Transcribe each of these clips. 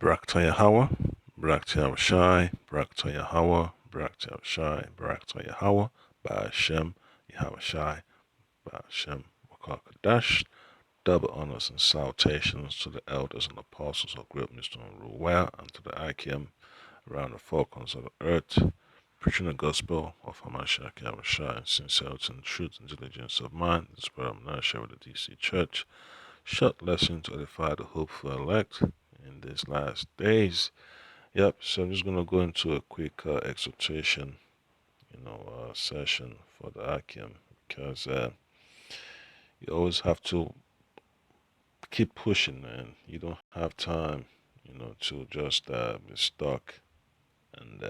Barakta Yahweh, Barakta Yahushai, Barakta Yahweh, Barakta Yahushai, Barakta Yahweh, Ba'ashem, Yahushai, Ba'ashem, Wakakadash. Double honors and salutations to the elders and apostles of Great Mr. Ruwell and to the IKM around the four corners of the earth, preaching the gospel of Hamashiach Yahushai in sincerity and truth and diligence of mind. This is what I'm now sharing with the DC Church. Short lesson to edify the hopeful elect in these last days. Yep, so I'm just going to go into a quick exhortation, session for the Akim because you always have to keep pushing, man. You don't have time, to just be stuck and,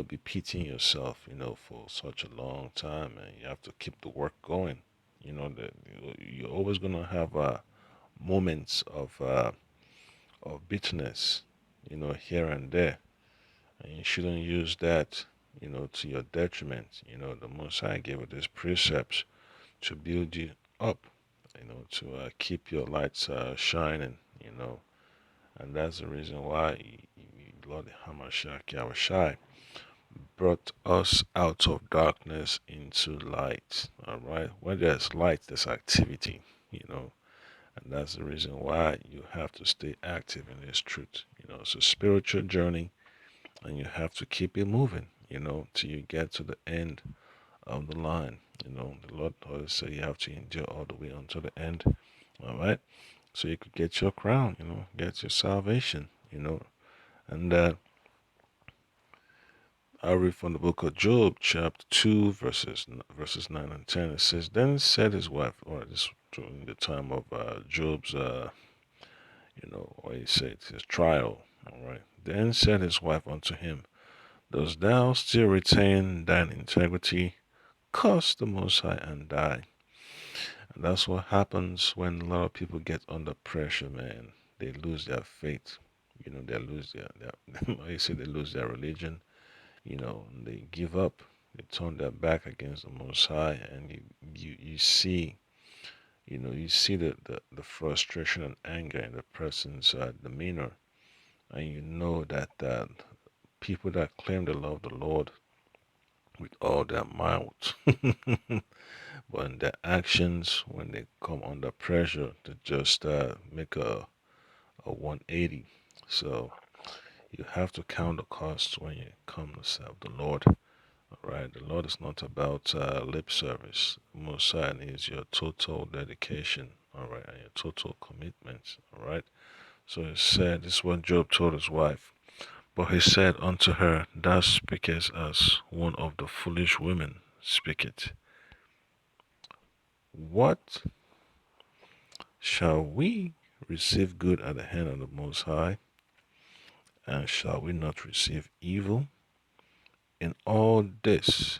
be pitying yourself, for such a long time, and you have to keep the work going. That you're always going to have moments of bitterness, here and there. And you shouldn't use that, to your detriment. The Most High gave you these precepts to build you up, to keep your lights shining, and that's the reason why Lord Hamashiach Yahushai brought us out of darkness into light. All right, when there's light, there's activity, and that's the reason why you have to stay active in this truth. It's a spiritual journey, and you have to keep it moving, till you get to the end of the line. The Lord always say you have to endure all the way until the end. All right, so you could get your crown, get your salvation, and I read from the book of Job, chapter 2, verses 9 and 10. It says, Then said his wife, or this during the time of Job's, what he said, his trial. All right. Then said his wife unto him, Dost thou still retain thine integrity? Curse the Most High and die. And that's what happens when a lot of people get under pressure, man. They lose their faith. They lose their say they lose their religion. They give up. They turn their back against the Most High, and you see, you see the frustration and anger in the person's demeanor, and you know that people that claim they love the Lord with all their might, but in their actions, when they come under pressure, to just make a 180. So you have to count the costs when you come to serve the Lord. All right, the Lord is not about lip service. Most High is your total dedication. All right, and your total commitment. All right. So he said, this is what Job told his wife. But he said unto her, Thou speakest as one of the foolish women speaketh. What shall we receive good at the hand of the Most High? And shall we not receive evil? In all this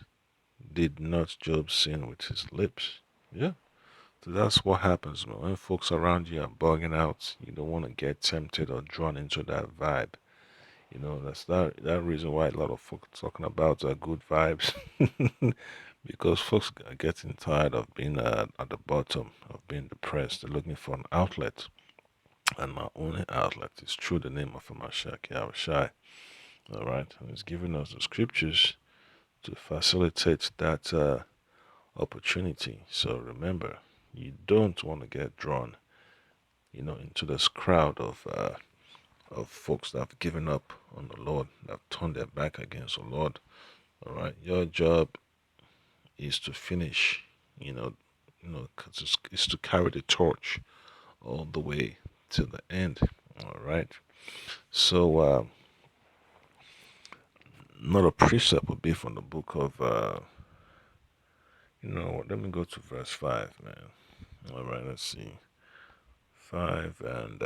did not Job sin with his lips? Yeah. So that's what happens, man. When folks around you are bugging out, you don't want to get tempted or drawn into that vibe. That's that reason why a lot of folks talking about good vibes. Because folks are getting tired of being at the bottom, of being depressed. They're looking for an outlet. And my only outlet is through the name of Hamashiach Yahushai. All right, and He's giving us the scriptures to facilitate that opportunity. So remember, you don't want to get drawn, into this crowd of folks that have given up on the Lord, that have turned their back against the Lord. All right, your job is to finish, is to carry the torch all the way to the end. All right, so another precept would be from the book of, let me go to verse 5, man. All right, let's see. 5 and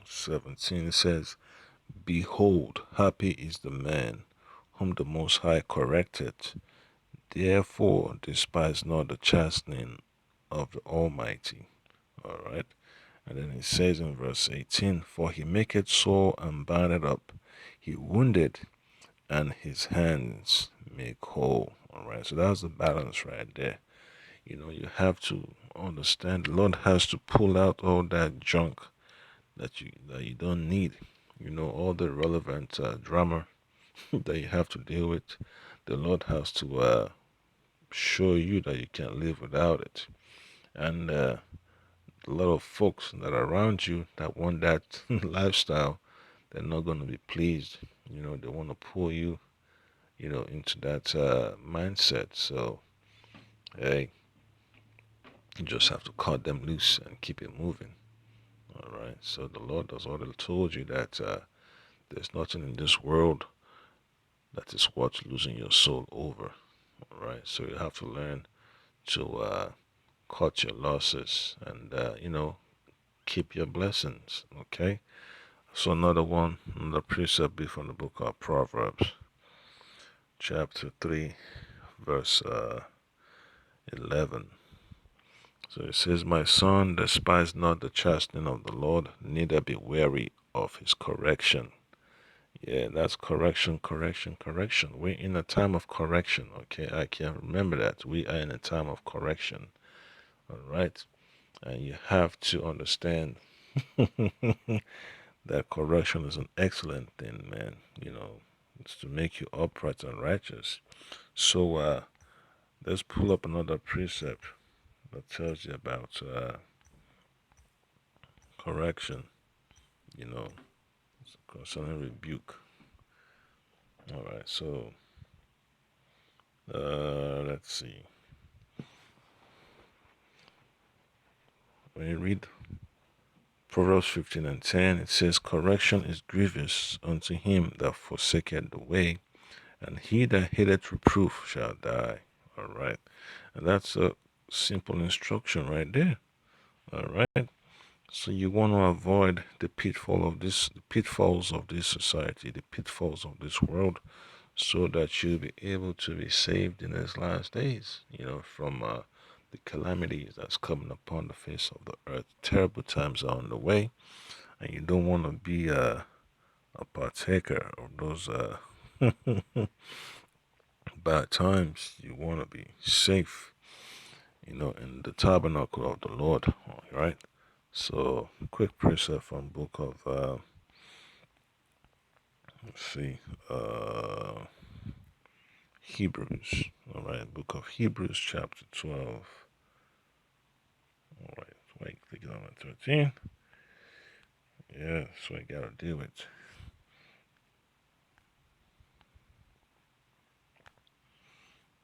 17 says, Behold, happy is the man whom the Most High correcteth. Therefore, despise not the chastening of the Almighty. All right. And then he says in verse 18, For he maketh sore and bindeth up. He wounded, and his hands make whole. All right. So that's the balance right there. You have to understand the Lord has to pull out all that junk that you don't need. All the relevant drama that you have to deal with. The Lord has to show you that you can't live without it. And a lot of folks that are around you that want that lifestyle, they're not going to be pleased. They want to pull you, into that mindset. So, hey, you just have to cut them loose and keep it moving. All right. So the Lord has already told you that there's nothing in this world that is worth losing your soul over. All right. So you have to learn to cut your losses and keep your blessings. Okay. So another precept be from the book of Proverbs, chapter 3, verse 11. So it says, "My son, despise not the chastening of the Lord, neither be weary of his correction." Yeah, that's correction, correction, correction. We're in a time of correction, okay? I can remember that. We are in a time of correction, all right? And you have to understand that correction is an excellent thing, man. It's to make you upright and righteous. So, let's pull up another precept that tells you about correction, you know, concerning rebuke. All right, so let's see. When you read Proverbs 15 and 10, it says, "Correction is grievous unto him that forsaketh the way, and he that hateth reproof shall die." All right, and that's a simple instruction right there. All right. So you want to avoid the pitfalls of this society, the pitfalls of this world, so that you'll be able to be saved in these last days, from the calamities that's coming upon the face of the earth. Terrible times are on the way, and you don't want to be a partaker of those bad times. You want to be safe, in the tabernacle of the Lord, all right? So, quick precept from book of, let's see, Hebrews, all right? Book of Hebrews, chapter 12. All right, so I click it on 13. Yeah, so I gotta do it.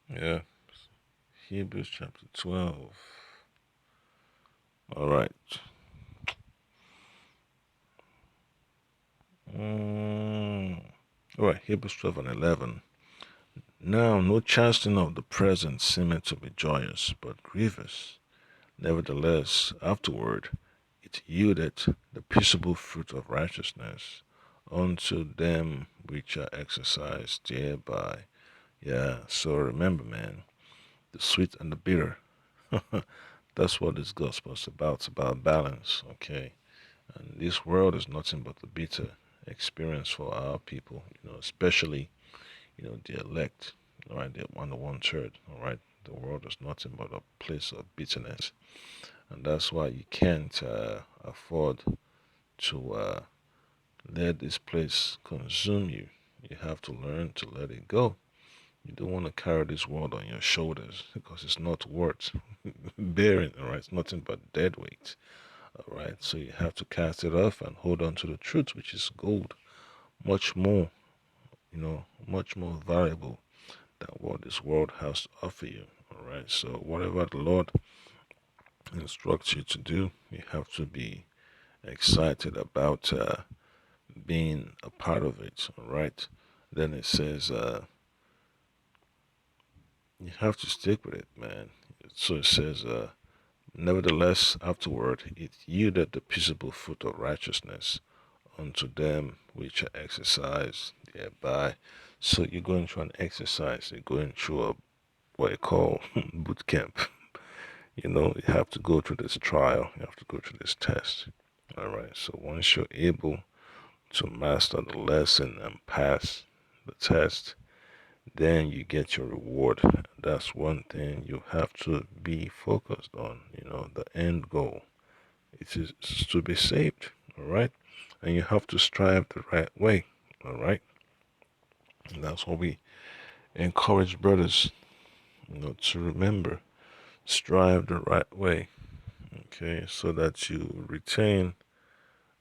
Yeah, Hebrews chapter 12. All right. All right, Hebrews 12 and 11. "Now no chastening of the present seemeth to be joyous, but grievous. Nevertheless, afterward it yieldeth the peaceable fruit of righteousness unto them which are exercised thereby." Yeah, so remember, man, the sweet and the bitter. That's what this gospel is about. It's about balance, okay? And this world is nothing but the bitter experience for our people, especially, the elect, all right, the on the one third, all right? The world is nothing but a place of bitterness. And that's why you can't afford to let this place consume you. You have to learn to let it go. You don't want to carry this world on your shoulders because it's not worth bearing, all right? It's nothing but dead weight, all right? So you have to cast it off and hold on to the truth, which is gold, much more, much more valuable than what this world has to offer you, all right? So whatever the Lord instructs you to do, you have to be excited about being a part of it, all right? Then it says, you have to stick with it, man. So it says, "Nevertheless, afterward, it yielded the peaceable fruit of righteousness unto them which are exercised thereby." So you're going through an exercise, you're going through what I call boot camp. You have to go through this trial, you have to go through this test. All right, so once you're able to master the lesson and pass the test, then you get your reward. That's one thing you have to be focused on, the end goal. It is to be saved. All right. And you have to strive the right way. All right. And that's what we encourage brothers, to remember. Strive the right way. Okay. So that you retain,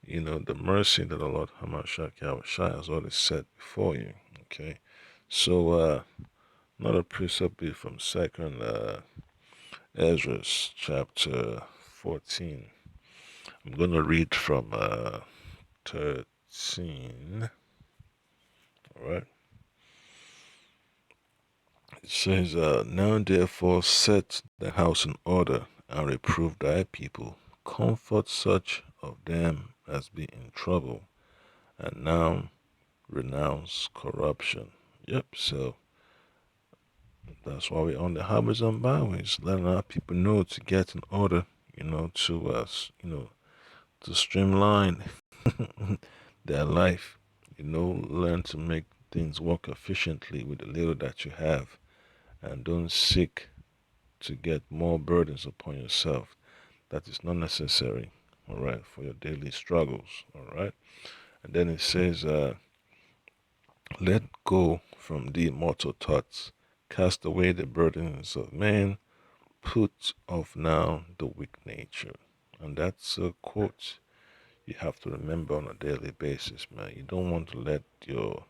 the mercy that the Lord Hamashiach Yahushua has already set before you. Okay. So, another precept be from Second Ezra chapter 14. I'm going to read from 13. All right. It says, Now therefore set the house in order and reprove thy people. Comfort such of them as be in trouble, and now renounce corruption. Yep, so that's why we're on the highways and byways, letting our people know to get in order, to streamline their life, learn to make things work efficiently with the little that you have, and don't seek to get more burdens upon yourself that is not necessary, all right, for your daily struggles, all right. And then it says, let go from the mortal thoughts, cast away the burdens of men, put off now the weak nature. And that's a quote you have to remember on a daily basis, man. You don't want to let your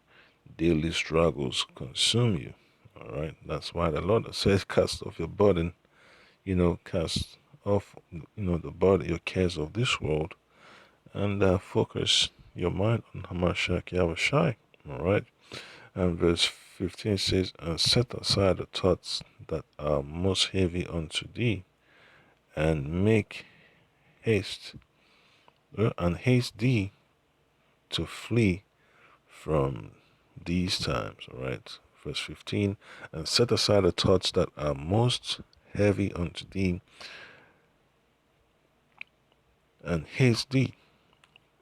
daily struggles consume you. All right. That's why the Lord says, cast off your burden, cast off, the body, your cares of this world, and focus your mind on Hamashiach Yahushai. All right. And verse 15 says, and set aside the thoughts that are most heavy unto thee, and make haste, and haste thee to flee from these times. All right. Verse 15, and set aside the thoughts that are most heavy unto thee, and haste thee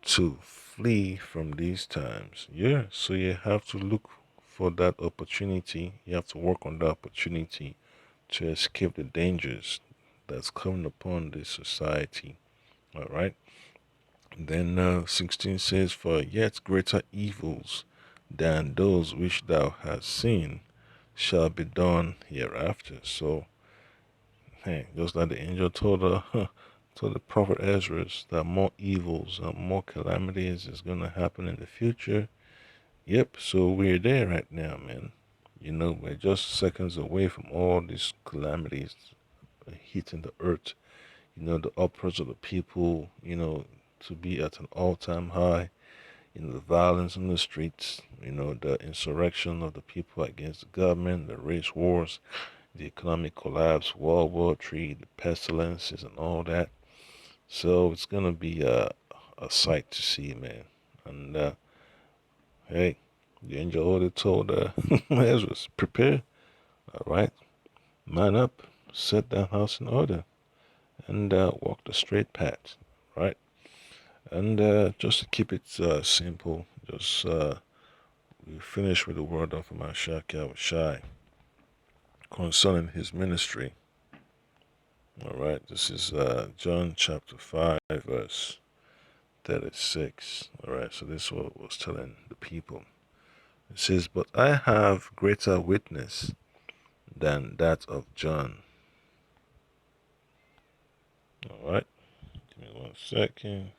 to flee from these times. Yeah, so you have to look for that opportunity. You have to work on that opportunity to escape the dangers that's coming upon this society. All right. Then 16 says, for yet greater evils than those which thou hast seen shall be done hereafter. So, hey, just like the angel told told the prophet Ezra that more evils and more calamities is going to happen in the future. Yep, so we're there right now, man. We're just seconds away from all these calamities hitting the earth. The upwards of the people, to be at an all-time high. The violence in the streets, the insurrection of the people against the government, the race wars, the economic collapse, World War III, the pestilences, and all that. So it's gonna be a sight to see, man. And hey, the angel already told Ezra, prepare, all right, man up, set that house in order, and walk the straight path, right? And just to keep it simple, just we finish with the word of Mashiach Yahushai concerning his ministry. All right, this is John chapter 5, verse 36. All right, so this is what was telling the people. It says, but I have greater witness than that of John. All right, give me 1 second.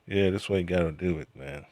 Yeah, that's why you gotta do it, man.